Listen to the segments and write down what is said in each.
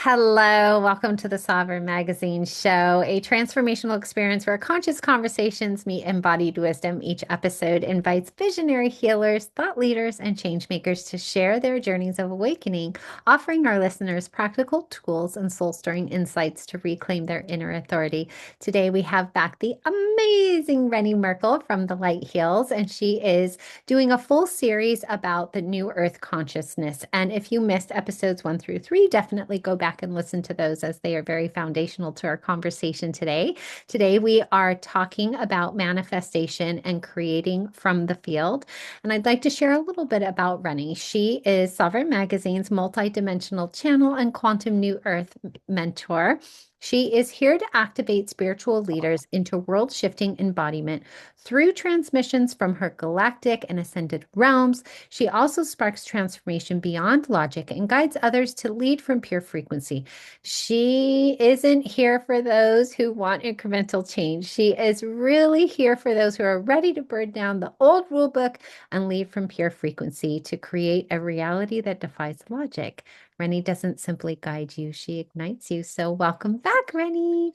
Hello, welcome to the Sovereign Magazine show, a transformational experience where conscious conversations meet embodied wisdom. Each episode invites visionary healers, thought leaders, and change makers to share their journeys of awakening, offering our listeners practical tools and soul-stirring insights to reclaim their inner authority. Today, we have back the amazing Renee Merkle from The Light Heals, and she is doing a full series about the New Earth consciousness. And if you missed episodes 1 through 3, definitely go back and listen to those as they are very foundational to our conversation today. Today, we are talking about manifestation and creating from the field. And I'd like to share a little bit about Rennie. She is Sovereign Magazine's multidimensional channel and quantum New Earth mentor. She is here to activate spiritual leaders into world shifting embodiment through transmissions from her galactic and ascended realms. She also sparks transformation beyond logic and guides others to lead from pure frequency. She isn't here for those who want incremental change. She is really here for those who are ready to burn down the old rule book and lead from pure frequency to create a reality that defies logic. Rennie doesn't simply guide you, she ignites you. So, welcome back, Rennie.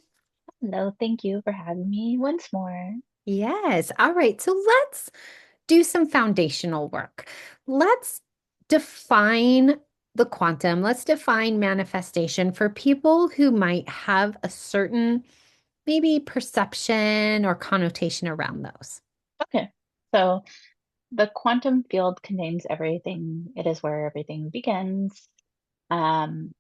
No, thank you for having me once more. Yes. All right. So, let's do some foundational work. Let's define the quantum. Let's define manifestation for people who might have a certain maybe perception or connotation around those. Okay, so the quantum field contains everything. It is where everything begins. Um,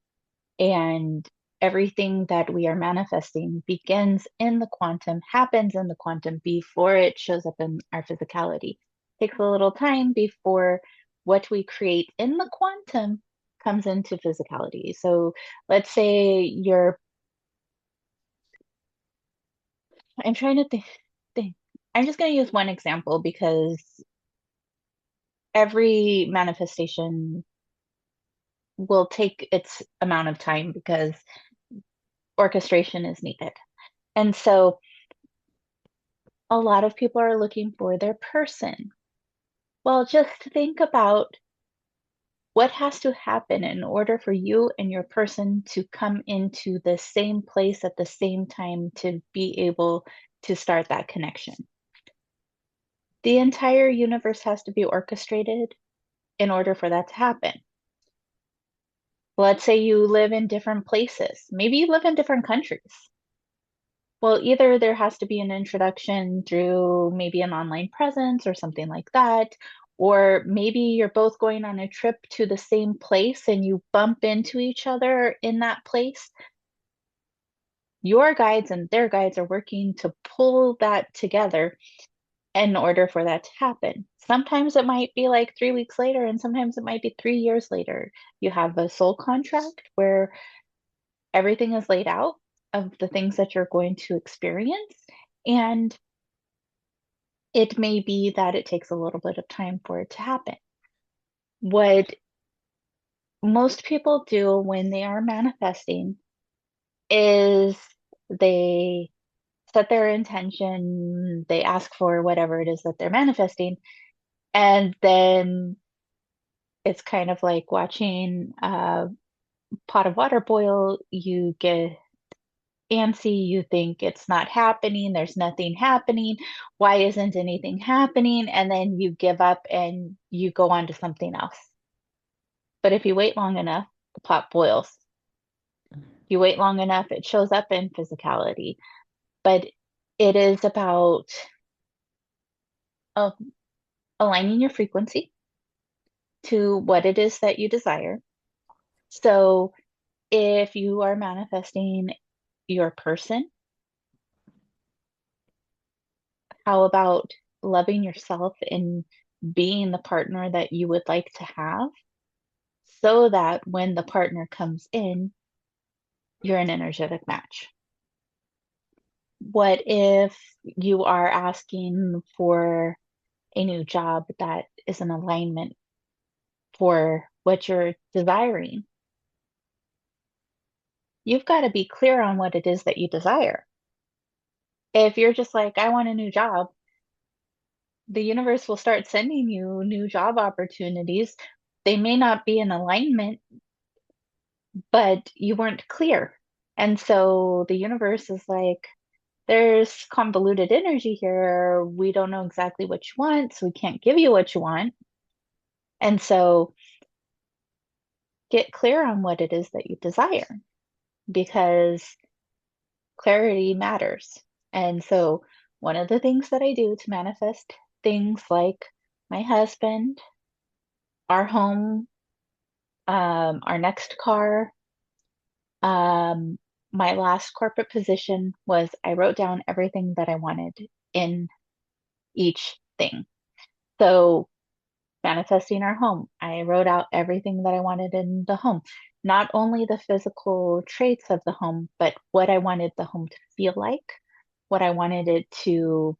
and everything that we are manifesting begins in the quantum, happens in the quantum before it shows up in our physicality. Takes a little time before what we create in the quantum comes into physicality. So let's say I'm trying to think. I'm just going to use one example because every manifestation will take its amount of time because orchestration is needed. And so a lot of people are looking for their person. Well, just think about what has to happen in order for you and your person to come into the same place at the same time to be able to start that connection. The entire universe has to be orchestrated in order for that to happen. Let's say you live in different places. Maybe you live in different countries. Well, either there has to be an introduction through maybe an online presence or something like that, or maybe you're both going on a trip to the same place and you bump into each other in that place. Your guides and their guides are working to pull that together in order for that to happen. Sometimes it might be like 3 weeks later, and sometimes it might be 3 years later. You have a soul contract where everything is laid out of the things that you're going to experience. And it may be that it takes a little bit of time for it to happen. What most people do when they are manifesting is they set their intention, they ask for whatever it is that they're manifesting, and then it's kind of like watching a pot of water boil. You get antsy, you think it's not happening, there's nothing happening. Why isn't anything happening? And then you give up and you go on to something else. But if you wait long enough, the pot boils. You wait long enough, it shows up in physicality. But it is about uh, aligning your frequency to what it is that you desire. So if you are manifesting your person, how about loving yourself and being the partner that you would like to have so that when the partner comes in, you're an energetic match? What if you are asking for a new job that is in alignment for what you're desiring? You've got to be clear on what it is that you desire. If you're just like, I want a new job, the universe will start sending you new job opportunities. They may not be in alignment but you weren't clear. And so the universe is like, there's convoluted energy here. We don't know exactly what you want, so we can't give you what you want. And so get clear on what it is that you desire because clarity matters. And so one of the things that I do to manifest things like my husband, our home, our next car, um, my last corporate position was I wrote down everything that I wanted in each thing. So manifesting our home, I wrote out everything that I wanted in the home. Not only the physical traits of the home, but what I wanted the home to feel like, what I wanted it to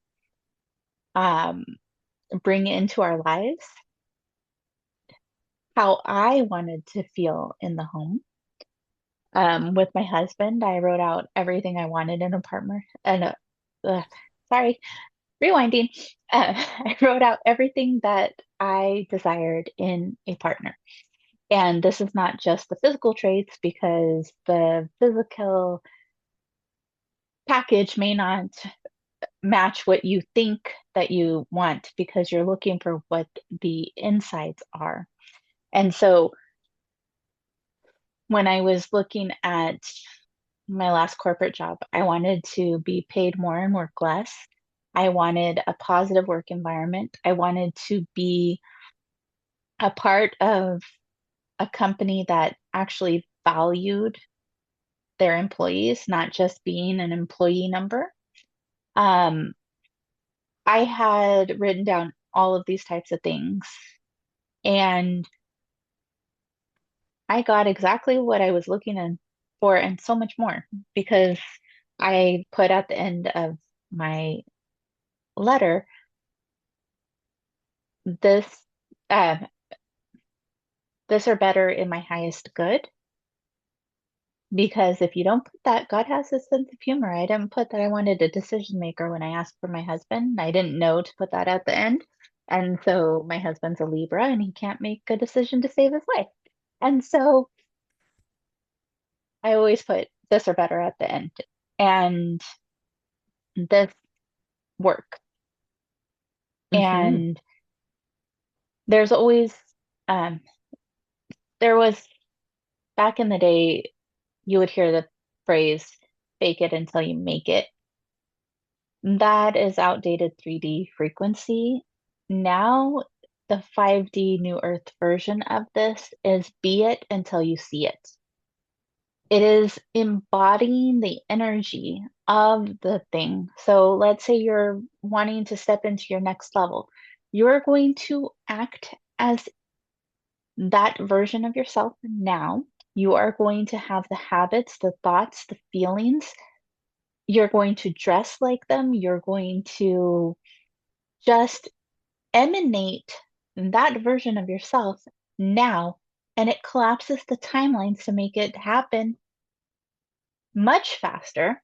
um, bring into our lives, how I wanted to feel in the home. With my husband, I wrote out everything I wanted in a partner. Sorry, rewinding. I wrote out everything that I desired in a partner. And this is not just the physical traits because the physical package may not match what you think that you want because you're looking for what the insides are. And so when I was looking at my last corporate job, I wanted to be paid more and work less. I wanted a positive work environment. I wanted to be a part of a company that actually valued their employees, not just being an employee number. Um, I had written down all of these types of things, and I got exactly what I was looking in for and so much more because I put at the end of my letter this uh, this or better in my highest good. Because if you don't put that, God has a sense of humor. I didn't put that I wanted a decision maker when I asked for my husband. I didn't know to put that at the end. And so my husband's a Libra and he can't make a decision to save his life. And so I always put this or better at the end. And this work. Hmm. And there's always, um, there was back in the day, you would hear the phrase, fake it until you make it. That is outdated 3D frequency. Now, the 5D New Earth version of this is be it until you see it. It is embodying the energy of the thing. So let's say you're wanting to step into your next level. You're going to act as that version of yourself now. You are going to have the habits, the thoughts, the feelings. You're going to dress like them. You're going to just emanate that version of yourself now, and it collapses the timelines to make it happen much faster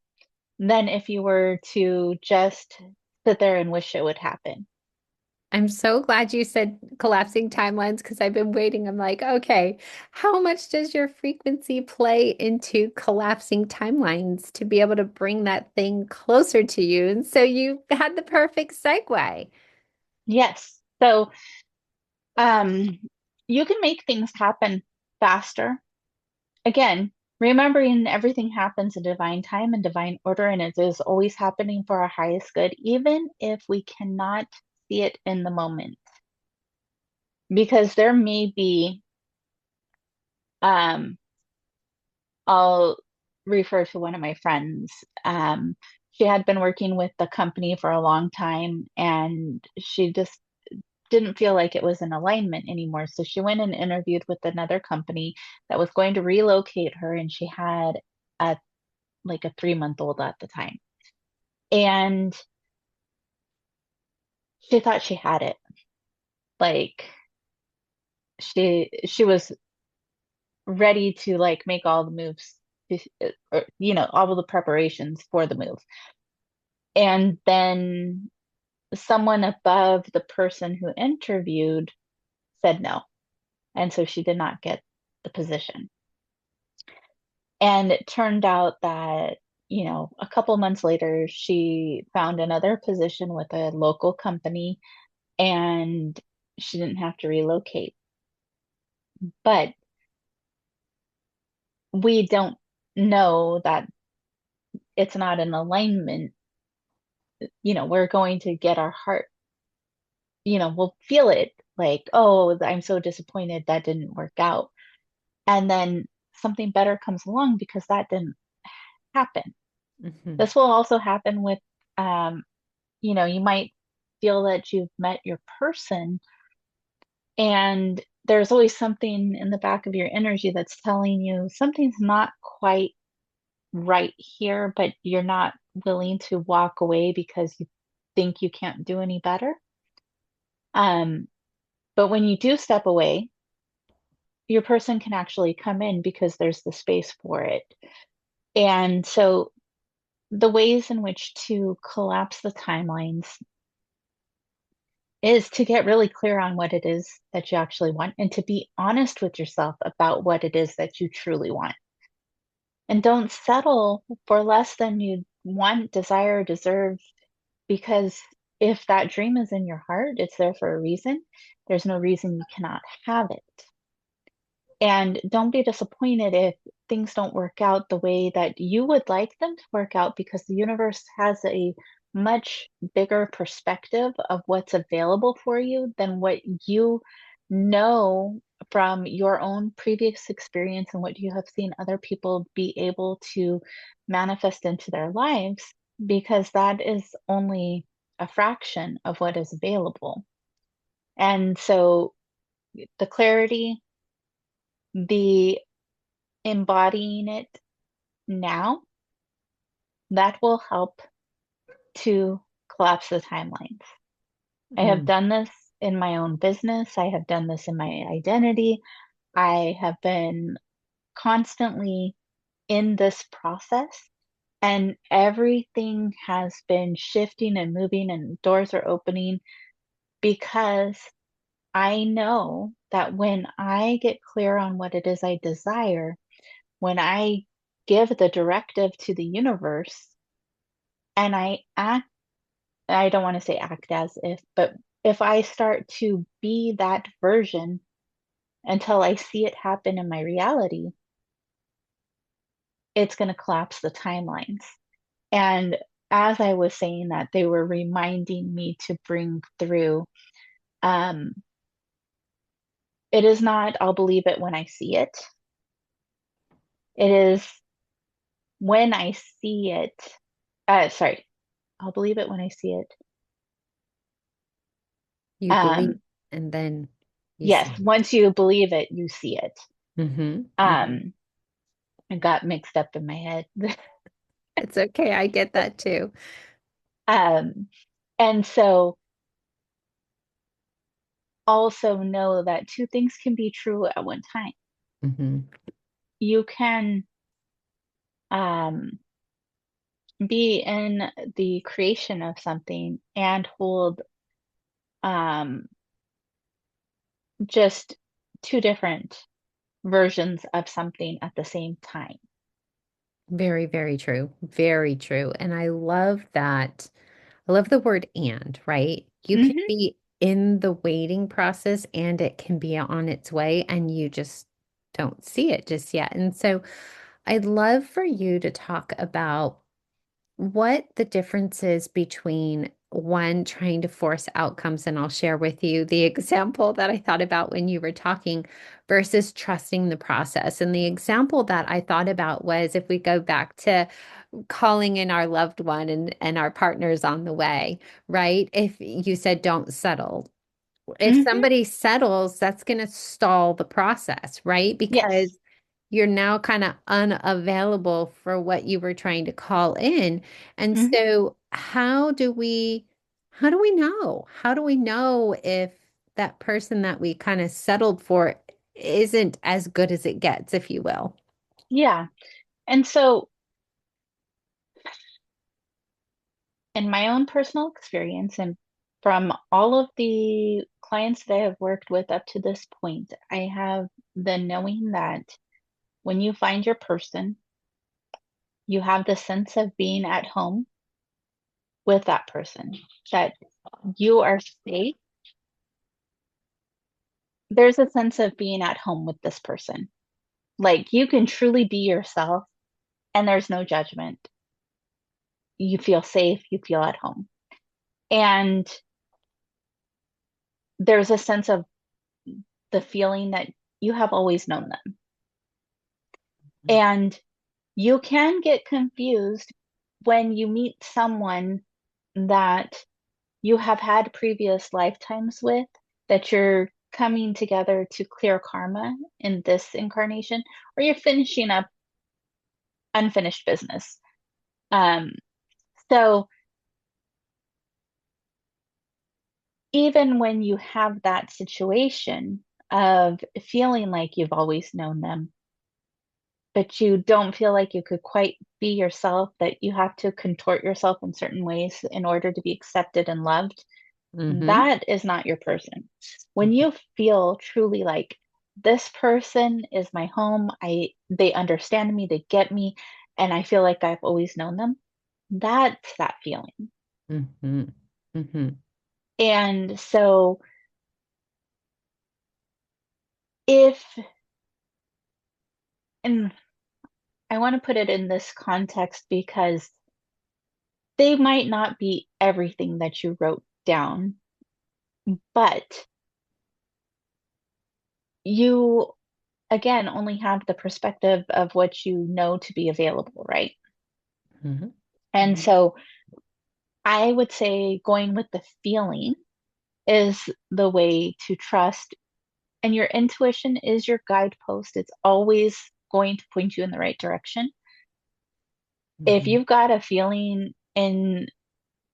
than if you were to just sit there and wish it would happen. I'm so glad you said collapsing timelines because I've been waiting. I'm like, okay, how much does your frequency play into collapsing timelines to be able to bring that thing closer to you? And so you had the perfect segue. Yes. So, um, you can make things happen faster. Again, remembering everything happens in divine time and divine order, and it is always happening for our highest good, even if we cannot see it in the moment. Because there may be, um, I'll refer to one of my friends. She had been working with the company for a long time and she just didn't feel like it was in alignment anymore. So she went and interviewed with another company that was going to relocate her, and she had a like a 3-month old at the time. And she thought she had it. Like she was ready to like make all the moves or, all of the preparations for the move. And then someone above the person who interviewed said no. And so she did not get the position. And it turned out that, a couple months later, she found another position with a local company and she didn't have to relocate. But we don't know that it's not in alignment. We're going to get our heart, we'll feel it like, oh, I'm so disappointed that didn't work out. And then something better comes along because that didn't happen. Hmm. This will also happen with, um, you might feel that you've met your person, and there's always something in the back of your energy that's telling you something's not quite right here, but you're not willing to walk away because you think you can't do any better. Um, but when you do step away, your person can actually come in because there's the space for it. And so the ways in which to collapse the timelines is to get really clear on what it is that you actually want and to be honest with yourself about what it is that you truly want. And don't settle for less than you want, desire, deserve, because if that dream is in your heart, it's there for a reason. There's no reason you cannot have it. And don't be disappointed if things don't work out the way that you would like them to work out because the universe has a much bigger perspective of what's available for you than what you know from your own previous experience and what you have seen other people be able to manifest into their lives, because that is only a fraction of what is available. And so the clarity, the embodying it now, that will help to collapse the timelines. I have Mm. done this in my own business. I have done this in my identity. I have been constantly in this process, and everything has been shifting and moving, and doors are opening because I know that when I get clear on what it is I desire, when I give the directive to the universe and I don't want to say act as if, but if I start to be that version until I see it happen in my reality, it's going to collapse the timelines. And as I was saying that, they were reminding me to bring through, um, it is not, I'll believe it when I see it. It is when I see it, sorry, I'll believe it when I see it. You believe Um, and then you yes, see it. once you believe it, you see it. Hmm. Hmm. Um, I got mixed up in my head. It's okay. I get that too. Um, and so also know that two things can be true at one time. Hmm. You can um, be in the creation of something and hold um, just two different versions of something at the same time. Very, very true. Very true. And I love that. I love the word and, right? You can Hmm. be in the waiting process and it can be on its way and you just don't see it just yet. And so I'd love for you to talk about what the difference is between one trying to force outcomes, and I'll share with you the example that I thought about when you were talking versus trusting the process. And the example that I thought about was if we go back to calling in our loved one and our partners on the way, right? If you said don't settle, if Hmm. somebody settles, that's going to stall the process, right? Yes. Because you're now kind of unavailable for what you were trying to call in. And Hmm. so how do we know? How do we know if that person that we kind of settled for isn't as good as it gets, if you will? Yeah. And so, in my own personal experience and from all of the clients that I have worked with up to this point, I have the knowing that when you find your person, You have the sense of being at home with that person, that you are safe. There's a sense of being at home with this person. Like you can truly be yourself and there's no judgment. You feel safe, you feel at home. And there's a sense of the feeling that you have always known them. And you can get confused when you meet someone that you have had previous lifetimes with, that you're coming together to clear karma in this incarnation, or you're finishing up unfinished business. Um, so even when you have that situation of feeling like you've always known them, but you don't feel like you could quite be yourself, that you have to contort yourself in certain ways in order to be accepted and loved, Mm-hmm. that is not your person. When you feel truly like this person is my home, they understand me, they get me, and I feel like I've always known them, that's that feeling. Mm-hmm. Mm-hmm. And so if, and I want to put it in this context because they might not be everything that you wrote down, but you, again, only have the perspective of what you know to be available, right? Mm-hmm. And so I would say going with the feeling is the way to trust. And your intuition is your guidepost. It's always going to point you in the right direction. If Mm-hmm. you've got a feeling in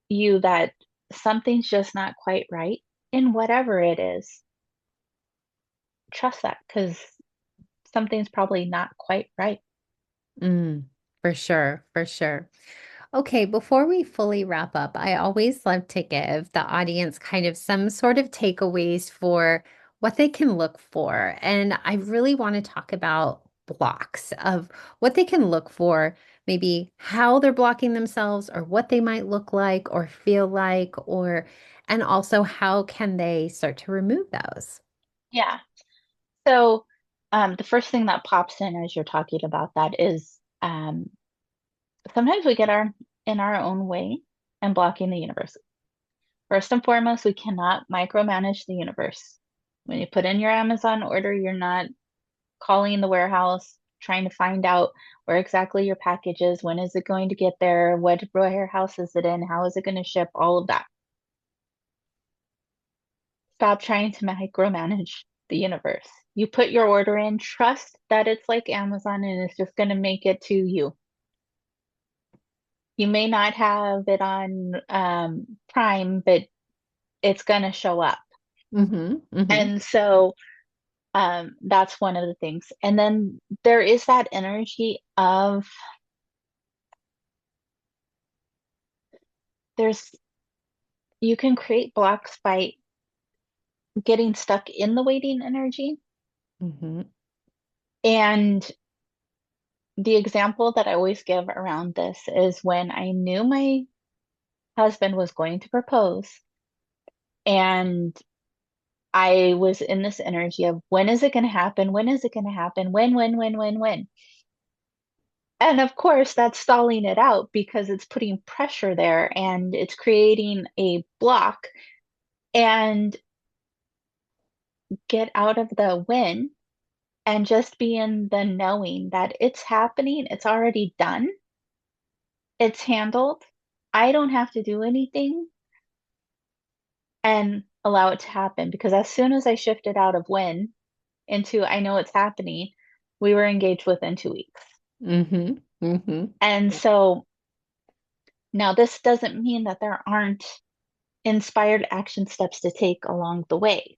you that something's just not quite right in whatever it is, trust that because something's probably not quite right. Mm, for sure, for sure. Okay, before we fully wrap up, I always love to give the audience kind of some sort of takeaways for what they can look for. And I really want to talk about blocks of what they can look for, maybe how they're blocking themselves or what they might look like or feel like, and also how can they start to remove those? Yeah. So, the first thing that pops in as you're talking about that is sometimes we get in our own way and blocking the universe. First and foremost, we cannot micromanage the universe. When you put in your Amazon order, you're not calling the warehouse, trying to find out where exactly your package is, when is it going to get there, what warehouse is it in, how is it going to ship, all of that. Stop trying to micromanage the universe. You put your order in, trust that it's like Amazon and it's just going to make it to you. You may not have it on Prime, but it's going to show up. Mm-hmm, mm-hmm, And so that's one of the things. And then there is that energy of there's you can create blocks by getting stuck in the waiting energy. mm-hmm, And the example that I always give around this is when I knew my husband was going to propose and I was in this energy of when is it going to happen? When is it going to happen? When? And of course, that's stalling it out because it's putting pressure there and it's creating a block. And get out of the when and just be in the knowing that it's happening, it's already done, it's handled. I don't have to do anything and allow it to happen because as soon as I shifted out of when into I know it's happening, we were engaged within 2 weeks. mm-hmm, mm-hmm, And so now this doesn't mean that there aren't inspired action steps to take along the way.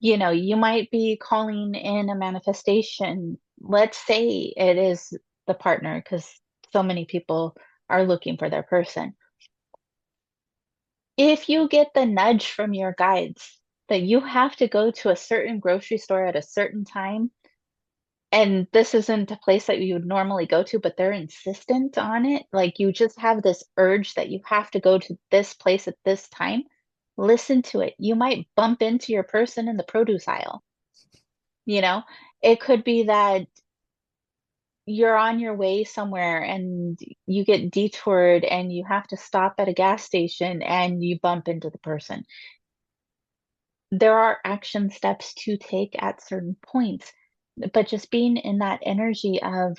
You might be calling in a manifestation. Let's say it is the partner, because so many people are looking for their person. If you get the nudge from your guides that you have to go to a certain grocery store at a certain time, And this isn't a place that you would normally go to, but they're insistent on it. Like you just have this urge that you have to go to this place at this time. Listen to it. You might bump into your person in the produce aisle, you know? It could be that you're on your way somewhere and you get detoured and you have to stop at a gas station and you bump into the person. There are action steps to take at certain points, but just being in that energy of,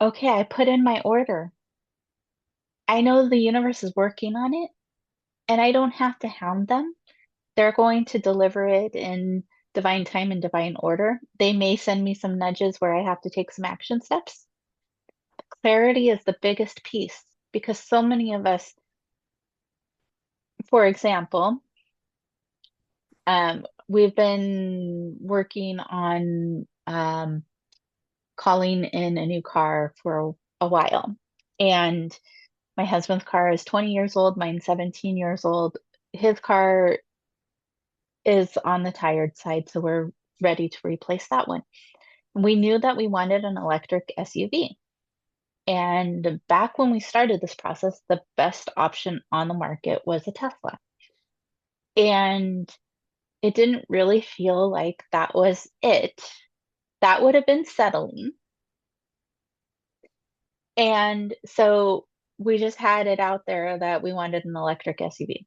okay, I put in my order. I know the universe is working on it and I don't have to hound them. They're going to deliver it in divine time and divine order. They may send me some nudges where I have to take some action steps. Clarity is the biggest piece because so many of us, for example, we've been working on calling in a new car for a while. And my husband's car is 20 years old, mine's 17 years old. His car is on the tired side, so we're ready to replace that one. We knew that we wanted an electric SUV. And back when we started this process, the best option on the market was a Tesla. And it didn't really feel like that was it. That would have been settling. And so we just had it out there that we wanted an electric SUV.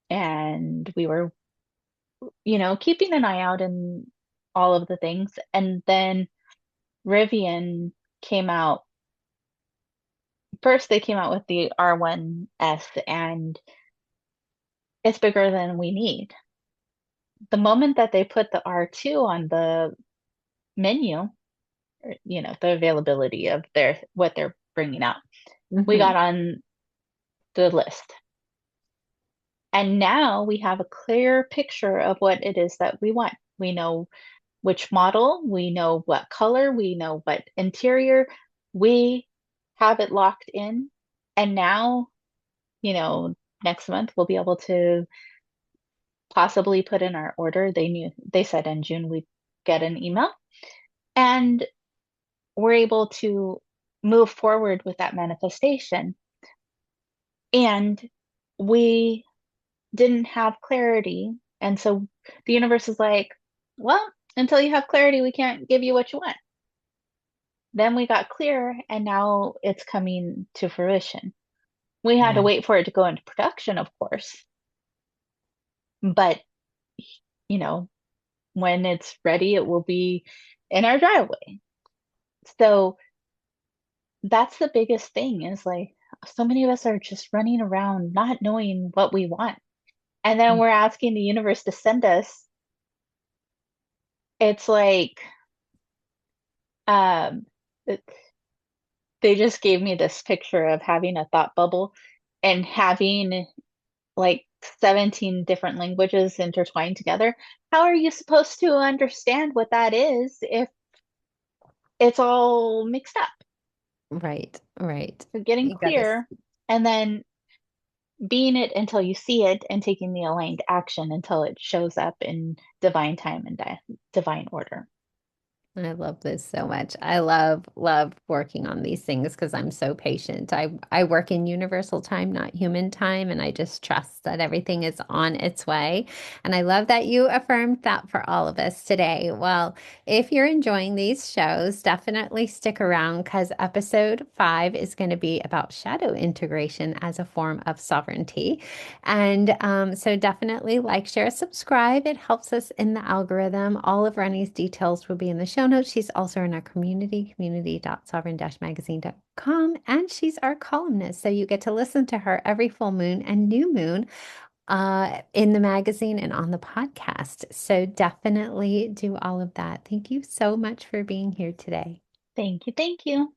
And we were, keeping an eye out and all of the things. And then Rivian came out. First, they came out with the R1S, and it's bigger than we need. The moment that they put the R2 on the menu, or, the availability of what they're bringing out, we got Hmm. on the list. And now we have a clear picture of what it is that we want. We know which model, we know what color, we know what interior, we have it locked in. And now, you know, next month we'll be able to possibly put in our order. They said in June we'd get an email and we're able to move forward with that manifestation. And we didn't have clarity. And so the universe is like, well, until you have clarity, we can't give you what you want. Then we got clear, and now it's coming to fruition. We had to Yeah. wait for it to go into production, of course, but you know, when it's ready, it will be in our driveway. So that's the biggest thing is like so many of us are just running around not knowing what we want. And then we're asking the universe to send us. It's like um it- they just gave me this picture of having a thought bubble and having like 17 different languages intertwined together. How are you supposed to understand what that is if it's all mixed up? Right, right. So getting You got this. clear and then being it until you see it and taking the aligned action until it shows up in divine time and divine order. I love this so much. I love working on these things because I'm so patient. I work in universal time, not human time, and I just trust that everything is on its way. And I love that you affirmed that for all of us today. Well, if you're enjoying these shows, definitely stick around because episode 5 is going to be about shadow integration as a form of sovereignty. And so definitely like, share, subscribe. It helps us in the algorithm. All of Rennie's details will be in the show notes. She's also in our community, community.sovereign-magazine.com, and she's our columnist. So you get to listen to her every full moon and new moon in the magazine and on the podcast. So definitely do all of that. Thank you so much for being here today. Thank you. Thank you.